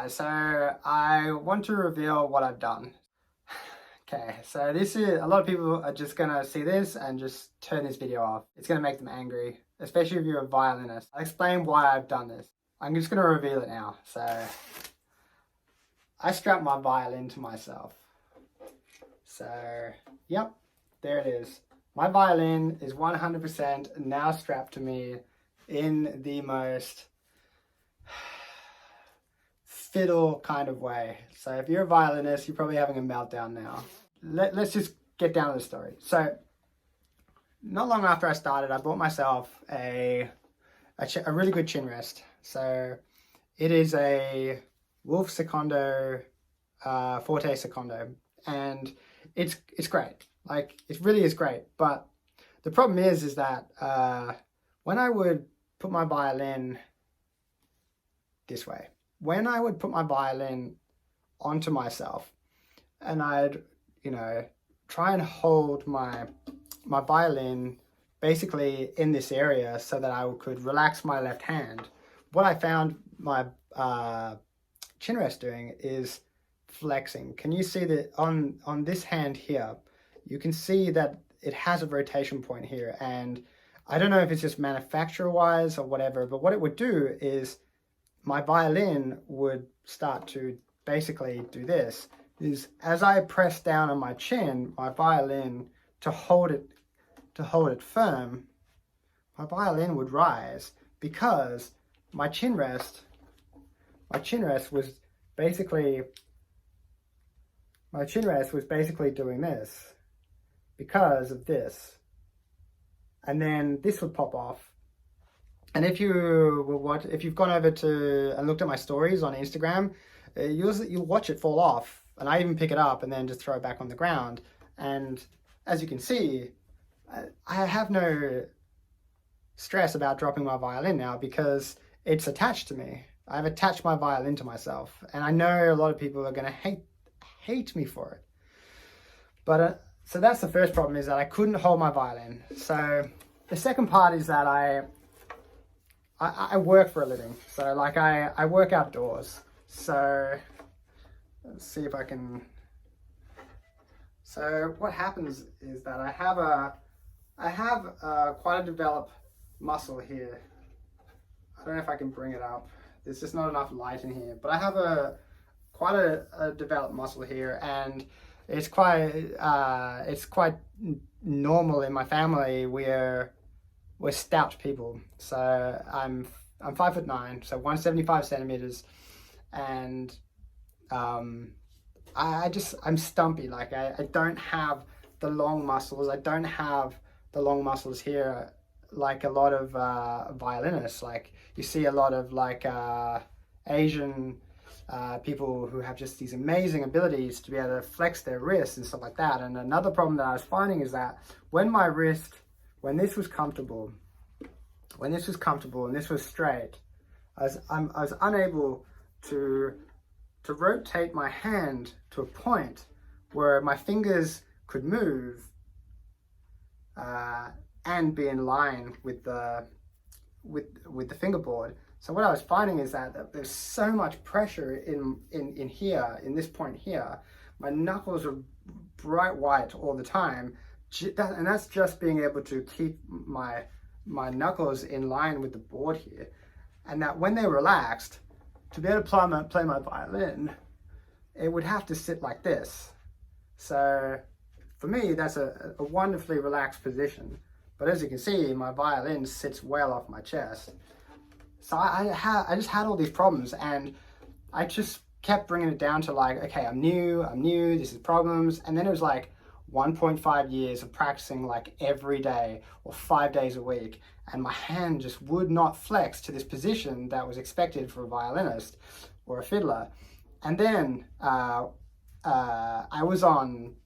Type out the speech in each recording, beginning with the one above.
guys, so I want to reveal what I've done. Okay, so this is, a lot of people are just gonna see this and just turn this video off. It's gonna make them angry, especially if you're a violinist. I'll explain why I've done this. I'm just gonna reveal it now. So, I strapped my violin to myself. So, yep, there it is. My violin is 100% now strapped to me in the most fiddle kind of way. So if you're a violinist, you're probably having a meltdown now. Let's just get down to the story. So not long after I started, I bought myself a really good chin rest. So it is a Wolf Secondo, Forte Secondo, and it's great. Like, it really is great. But the problem is that when I would put my violin this way, when I would put my violin onto myself and I'd, try and hold my violin basically in this area so that I could relax my left hand, what I found my chin rest doing is flexing. Can you see that on this hand here, you can see that it has a rotation point here, and I don't know if it's just manufacturer wise or whatever, but what it would do is my violin would start to basically do this, is as I press down on my chin, my violin, to hold it firm, my violin would rise, because my chin rest was basically doing this because of this. And then this would pop off. And if you've gone over to and looked at my stories on Instagram, you'll watch it fall off. And I even pick it up and then just throw it back on the ground. And as you can see, I have no stress about dropping my violin now because it's attached to me. I've attached my violin to myself. And I know a lot of people are going to hate me for it. But so that's the first problem, is that I couldn't hold my violin. So the second part is that I work for a living. So like I work outdoors. So let's see if I can. So what happens is that I have quite a developed muscle here. I don't know if I can bring it up. There's just not enough light in here, but I have quite a developed muscle here, and it's quite normal in my family. We're stout people. So I'm 5'9", so 175 centimeters, and I'm stumpy. Like I don't have the long muscles. I don't have the long muscles here like a lot of violinists. Like you see a lot of Asian people who have just these amazing abilities to be able to flex their wrists and stuff like that. And another problem that I was finding is that when this was comfortable and this was straight, I was unable to rotate my hand to a point where my fingers could move and be in line with the fingerboard. So what I was finding is that there's so much pressure in here, in this point here. My knuckles are bright white all the time, and that's just being able to keep my knuckles in line with the board here. And that when they're relaxed, to be able to play my violin, it would have to sit like this. So for me, that's a wonderfully relaxed position. But as you can see, my violin sits well off my chest. So I just had all these problems, and I just kept bringing it down to like, okay, I'm new, this is problems. And then it was like 1.5 years of practicing like every day or 5 days a week. And my hand just would not flex to this position that was expected for a violinist or a fiddler. And then I was on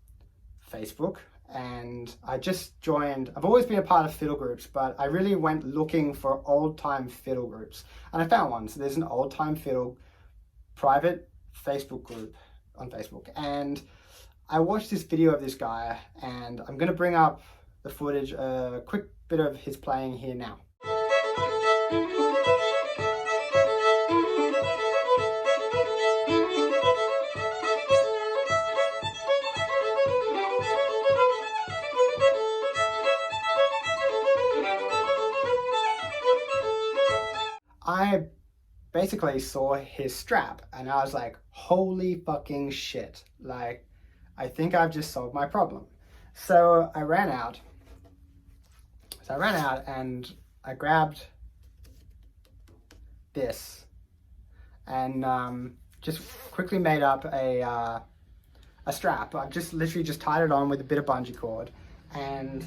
Facebook, and I just joined. I've always been a part of fiddle groups, but I really went looking for old-time fiddle groups, and I found one. So there's an old-time fiddle private Facebook group on Facebook, and I watched this video of this guy, and I'm going to bring up the footage, a quick bit of his playing here now. I basically saw his strap and I was like, holy fucking shit. Like, I think I've just solved my problem. So I ran out. And I grabbed this and just quickly made up a strap. I've just literally just tied it on with a bit of bungee cord. And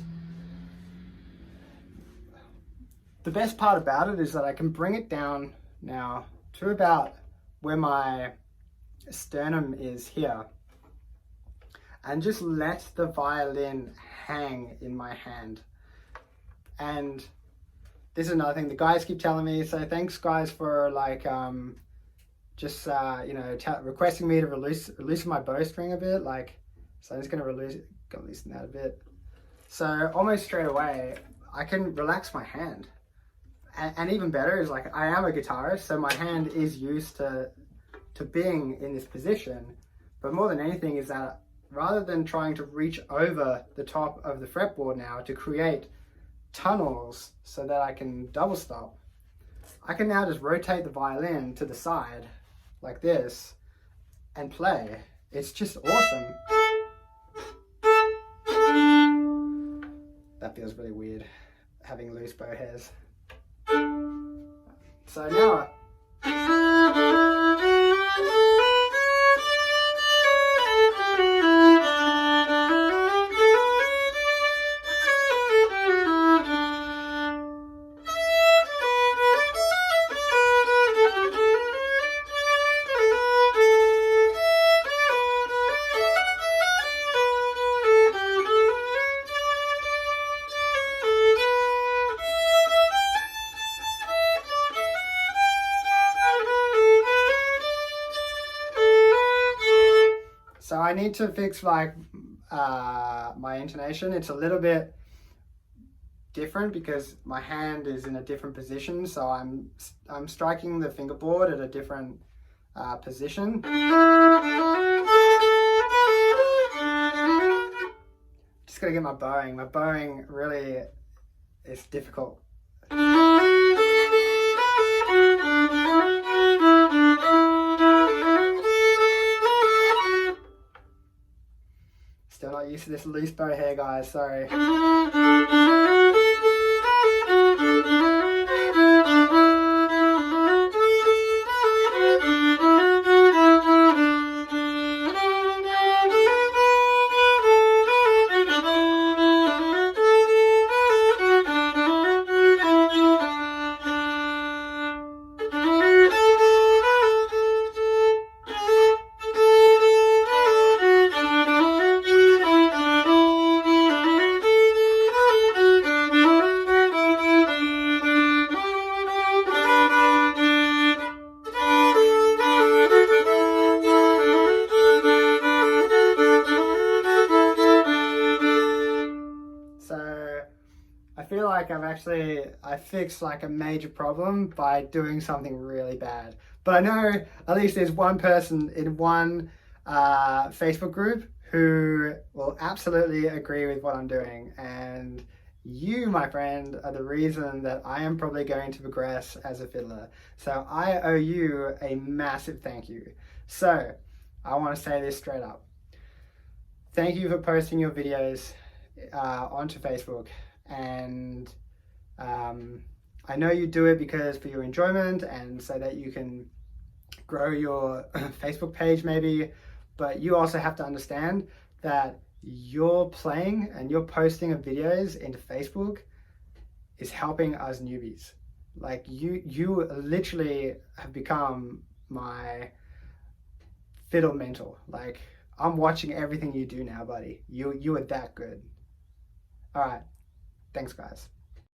the best part about it is that I can bring it down now to about where my sternum is here and just let the violin hang in my hand. And this is another thing the guys keep telling me, so thanks guys for like just you know, requesting me to loosen my bowstring a bit. Like, so I'm just gonna loosen that a bit. So almost straight away I can relax my hand. And even better is, like, I am a guitarist, so my hand is used to being in this position. But more than anything is that rather than trying to reach over the top of the fretboard now to create tunnels so that I can double stop, I can now just rotate the violin to the side like this and play. It's just awesome. That feels really weird, having loose bow hairs. So now I need to fix like my intonation. It's a little bit different because my hand is in a different position, so I'm striking the fingerboard at a different position. Just gotta get my bowing. My bowing really is difficult. Still not used to this loose bow hair, guys, sorry. I feel like I fixed like a major problem by doing something really bad. But I know at least there's one person in one Facebook group who will absolutely agree with what I'm doing. And you, my friend, are the reason that I am probably going to progress as a fiddler. So I owe you a massive thank you. So I want to say this straight up. Thank you for posting your videos onto Facebook. And I know you do it because for your enjoyment and so that you can grow your Facebook page maybe, but you also have to understand that your playing and your posting of videos into Facebook is helping us newbies. Like you literally have become my fiddle mentor. Like, I'm watching everything you do now, buddy. You are that good. All right. Thanks, guys.